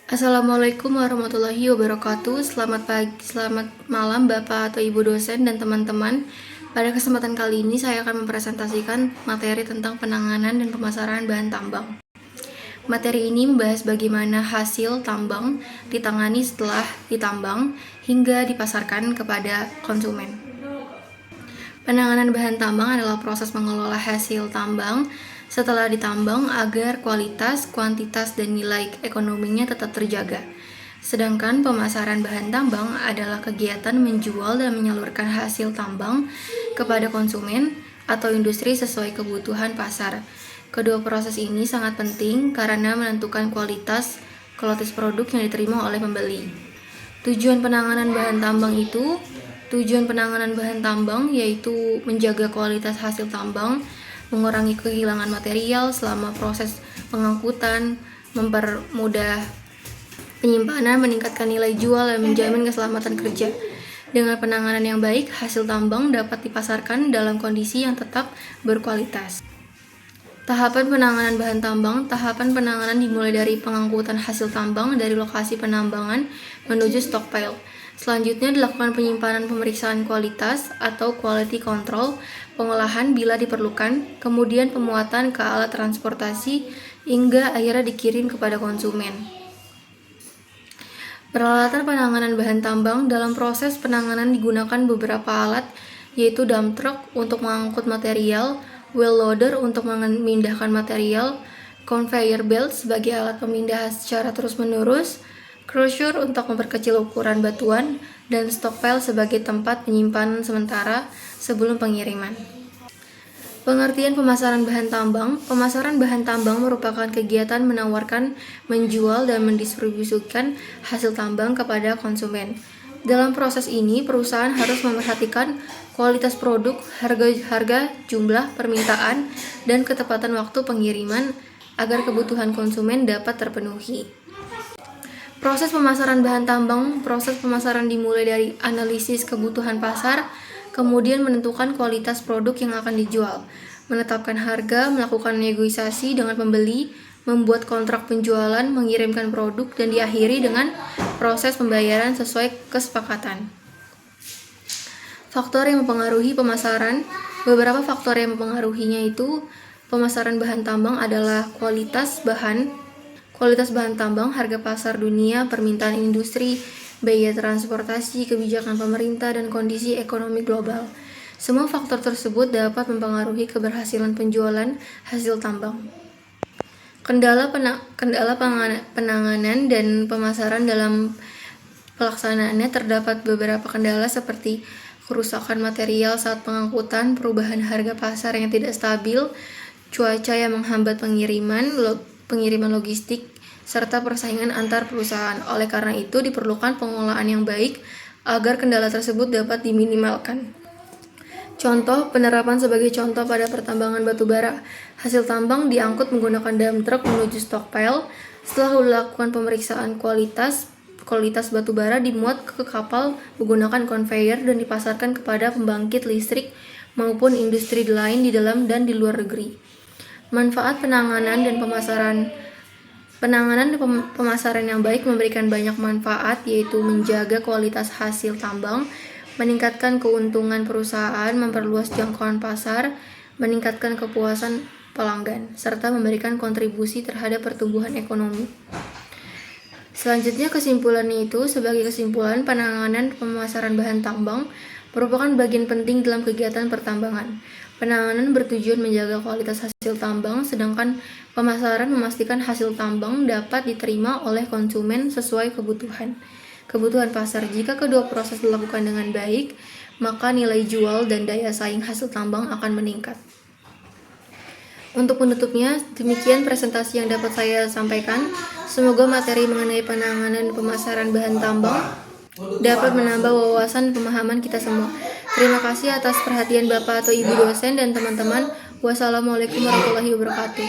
Assalamualaikum warahmatullahi wabarakatuh. Selamat pagi, selamat malam Bapak atau Ibu dosen dan teman-teman. Pada kesempatan kali ini saya akan mempresentasikan materi tentang penanganan dan pemasaran bahan tambang. Materi ini membahas bagaimana hasil tambang ditangani setelah ditambang hingga dipasarkan kepada konsumen. Penanganan bahan tambang adalah proses mengelola hasil tambang setelah ditambang agar kualitas, kuantitas, dan nilai ekonominya tetap terjaga. Sedangkan pemasaran bahan tambang adalah kegiatan menjual dan menyalurkan hasil tambang kepada konsumen atau industri sesuai kebutuhan pasar. Kedua proses ini sangat penting karena menentukan kualitas produk yang diterima oleh pembeli. Tujuan penanganan bahan tambang yaitu menjaga kualitas hasil tambang, mengurangi kehilangan material selama proses pengangkutan, mempermudah penyimpanan, meningkatkan nilai jual, dan menjamin keselamatan kerja. Dengan penanganan yang baik, hasil tambang dapat dipasarkan dalam kondisi yang tetap berkualitas. Tahapan penanganan bahan tambang. Tahapan penanganan dimulai dari pengangkutan hasil tambang dari lokasi penambangan menuju stockpile. Selanjutnya dilakukan penyimpanan, pemeriksaan kualitas atau quality control, pengolahan bila diperlukan, kemudian pemuatan ke alat transportasi hingga akhirnya dikirim kepada konsumen. Peralatan penanganan bahan tambang. Dalam proses penanganan digunakan beberapa alat, yaitu dump truck untuk mengangkut material, wheel loader untuk memindahkan material, conveyor belt sebagai alat pemindahan secara terus-menerus, crusher untuk memperkecil ukuran batuan, dan stockpile sebagai tempat penyimpanan sementara sebelum pengiriman. Pengertian pemasaran bahan tambang. Pemasaran bahan tambang merupakan kegiatan menawarkan, menjual, dan mendistribusikan hasil tambang kepada konsumen. Dalam proses ini, perusahaan harus memperhatikan kualitas produk, harga, jumlah permintaan, dan ketepatan waktu pengiriman agar kebutuhan konsumen dapat terpenuhi. Proses pemasaran bahan tambang. Proses pemasaran dimulai dari analisis kebutuhan pasar, kemudian menentukan kualitas produk yang akan dijual, menetapkan harga, melakukan negosiasi dengan pembeli, membuat kontrak penjualan, mengirimkan produk, dan diakhiri dengan proses pembayaran sesuai kesepakatan. Faktor yang mempengaruhi pemasaran. Beberapa faktor yang mempengaruhinya itu pemasaran bahan tambang adalah kualitas bahan tambang, harga pasar dunia, permintaan industri, biaya transportasi, kebijakan pemerintah, dan kondisi ekonomi global. Semua faktor tersebut dapat mempengaruhi keberhasilan penjualan hasil tambang. Kendala penanganan dan pemasaran. Dalam pelaksanaannya terdapat beberapa kendala seperti kerusakan material saat pengangkutan, perubahan harga pasar yang tidak stabil, cuaca yang menghambat pengiriman logistik, serta persaingan antar perusahaan. Oleh karena itu, diperlukan pengolahan yang baik agar kendala tersebut dapat diminimalkan. Contoh, penerapan sebagai contoh pada pertambangan batubara. Hasil tambang diangkut menggunakan dump truck menuju stockpile. Setelah dilakukan pemeriksaan kualitas batubara dimuat ke kapal menggunakan conveyor dan dipasarkan kepada pembangkit listrik maupun industri lain di dalam dan di luar negeri. Manfaat penanganan dan pemasaran yang baik memberikan banyak manfaat, yaitu menjaga kualitas hasil tambang, meningkatkan keuntungan perusahaan, memperluas jangkauan pasar, meningkatkan kepuasan pelanggan, serta memberikan kontribusi terhadap pertumbuhan ekonomi. Selanjutnya sebagai kesimpulan, penanganan pemasaran bahan tambang merupakan bagian penting dalam kegiatan pertambangan. Penanganan bertujuan menjaga kualitas hasil tambang, sedangkan pemasaran memastikan hasil tambang dapat diterima oleh konsumen sesuai kebutuhan pasar. Jika kedua proses dilakukan dengan baik, maka nilai jual dan daya saing hasil tambang akan meningkat. Untuk penutupnya, demikian presentasi yang dapat saya sampaikan. Semoga materi mengenai penanganan pemasaran bahan tambang dapat menambah wawasan pemahaman kita semua. Terima kasih atas perhatian Bapak atau Ibu dosen dan teman-teman. Wassalamualaikum warahmatullahi wabarakatuh.